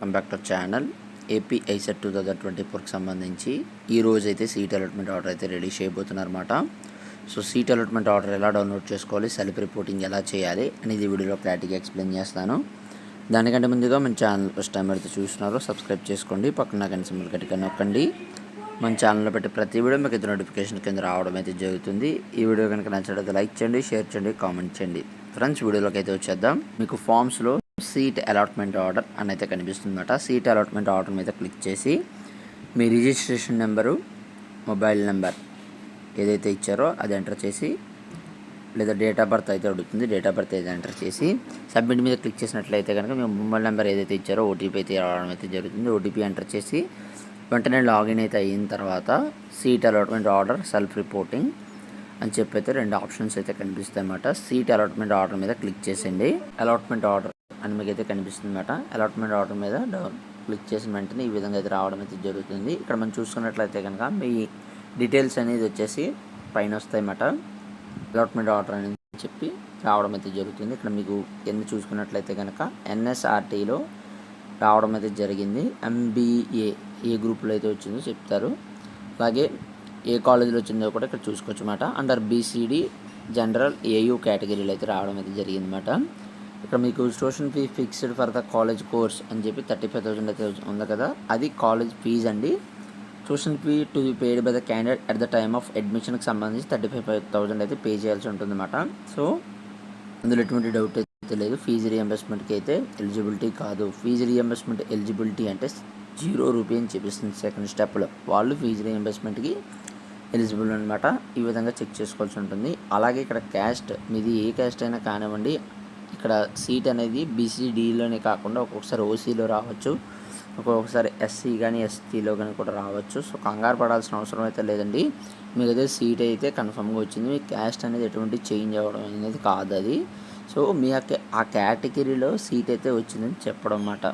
Welcome back to channel. AP ICET 2024కి సంబంధించి ఈరోజు అయితే సీట్ అలాట్మెంట్ ఆర్డర్ అయితే రిలీజ్ చేయబోతున్నారన్నమాట. సో సీట్ అలాట్మెంట్ ఆర్డర్ ఎలా డౌన్లోడ్ చేసుకోవాలి, సెల్ఫ్ రిపోర్టింగ్ ఎలా చేయాలి అనేది వీడియోలో క్లారిటీగా ఎక్స్ప్లెయిన్ చేస్తాను. దానికంటే ముందుగా మన ఛానల్ ఫస్ట్ టైం అయితే చూస్తున్నారో సబ్స్క్రైబ్ చేసుకోండి, పక్కన గంట సింబల్ గట్టిగా నొక్కండి. మన ఛానల్లో పెట్టి ప్రతి వీడియో మీకు అయితే నోటిఫికేషన్ కింద రావడం అయితే జరుగుతుంది. ఈ వీడియో కనుక నచ్చినట్లయితే లైక్ చేయండి, షేర్ చేయండి, కామెంట్ చేయండి. ఫ్రెండ్స్, వీడియోలోకి అయితే వచ్చేద్దాం. మీకు ఫామ్స్లో సీట్ అలాట్మెంట్ ఆర్డర్ అని అయితే కనిపిస్తుంది అన్నమాట. సీట్ అలాట్మెంట్ ఆర్డర్ మీద క్లిక్ చేసి మీ రిజిస్ట్రేషన్ నెంబరు, మొబైల్ నెంబర్ ఏదైతే ఇచ్చారో అది ఎంటర్ చేసి, లేదా డేట్ ఆఫ్ బర్త్ అయితే అడుగుతుంది, డేట్ ఆఫ్ బర్త్ అయితే ఎంటర్ చేసి సబ్మిట్ మీద క్లిక్ చేసినట్లయితే కనుక మీ మొబైల్ నెంబర్ ఏదైతే ఇచ్చారో ఓటీపీ అయితే రావడం అయితే జరుగుతుంది. ఓటీపీ ఎంటర్ చేసి వెంటనే లాగిన్ అయితే అయిన తర్వాత seat allotment order, self reporting అని చెప్పి అయితే రెండు ఆప్షన్స్ అయితే కనిపిస్తాయి అన్నమాట. సీట్ అలాట్మెంట్ ఆర్డర్ మీద క్లిక్ చేసేయండి. అలాట్మెంట్ ఆర్డర్ అని మీకు అయితే కనిపిస్తుంది అన్నమాట. అలాట్మెంట్ ఆర్డర్ మీద క్లిక్ చేసిన వెంటనే ఈ విధంగా అయితే రావడం అయితే జరుగుతుంది. ఇక్కడ మనం చూసుకున్నట్లయితే కనుక మీ డీటెయిల్స్ అనేది వచ్చేసి పైన వస్తాయి అన్నమాట. అలాట్మెంట్ ఆర్డర్ అని చెప్పి రావడం అయితే జరుగుతుంది. ఇక్కడ మీకు కింద చూసుకున్నట్లయితే కనుక ఎన్ఎస్ఆర్టీలో రావడం అయితే జరిగింది. ఎంబీఏ ఏ గ్రూప్లో అయితే వచ్చిందో చెప్తారు. అలాగే ఏ కాలేజీలో వచ్చిందో కూడా ఇక్కడ చూసుకోవచ్చు అన్నమాట. అండర్ బీసీడీ జనరల్ ఏయూ కేటగిరీలో అయితే రావడం అయితే జరిగిందన్నమాట. ఇక్కడ మీకు tuition fee fixed for the college course అని చెప్పి 35,000 అయితే ఉంది కదా, అది కాలేజ్ ఫీజు అండి. Tuition fee to be paid by the candidate at the time of అడ్మిషన్కి సంబంధించి 35,000 అయితే పే చేయాల్సి ఉంటుందన్నమాట. సో అందులో ఎటువంటి డౌట్ అయితే లేదు. ఫీజు రీఎంబర్స్మెంట్కి అయితే ఎలిజిబిలిటీ కాదు. ఫీజు రీఎంబర్స్మెంట్ ఎలిజిబిలిటీ అంటే 0 రూపీ అని చూపిస్తుంది. సెకండ్ స్టెప్లో వాళ్ళు ఫీజు రీఎంబర్స్మెంట్కి ఎలిజిబుల్ అనమాట. ఈ విధంగా చెక్ చేసుకోవాల్సి ఉంటుంది. అలాగే ఇక్కడ క్యాస్ట్, మీది ఏ క్యాస్ట్ అయినా కానివ్వండి, ఇక్కడ సీట్ అనేది బీసీడీలోనే కాకుండా ఒక్కొక్కసారి ఓసీలో రావచ్చు, ఒక్కొక్కసారి ఎస్సీ కానీ ఎస్టీలో కానీ కూడా రావచ్చు. సో కంగారు పడాల్సిన అవసరం అయితే లేదండి. మీకు అయితే సీట్ అయితే కన్ఫర్మ్గా వచ్చింది. మీ క్యాస్ట్ అనేది ఎటువంటి చేంజ్ అవ్వడం అనేది కాదు అది. సో మీ ఆ కేటగిరీలో సీట్ అయితే వచ్చిందని చెప్పడం అన్నమాట.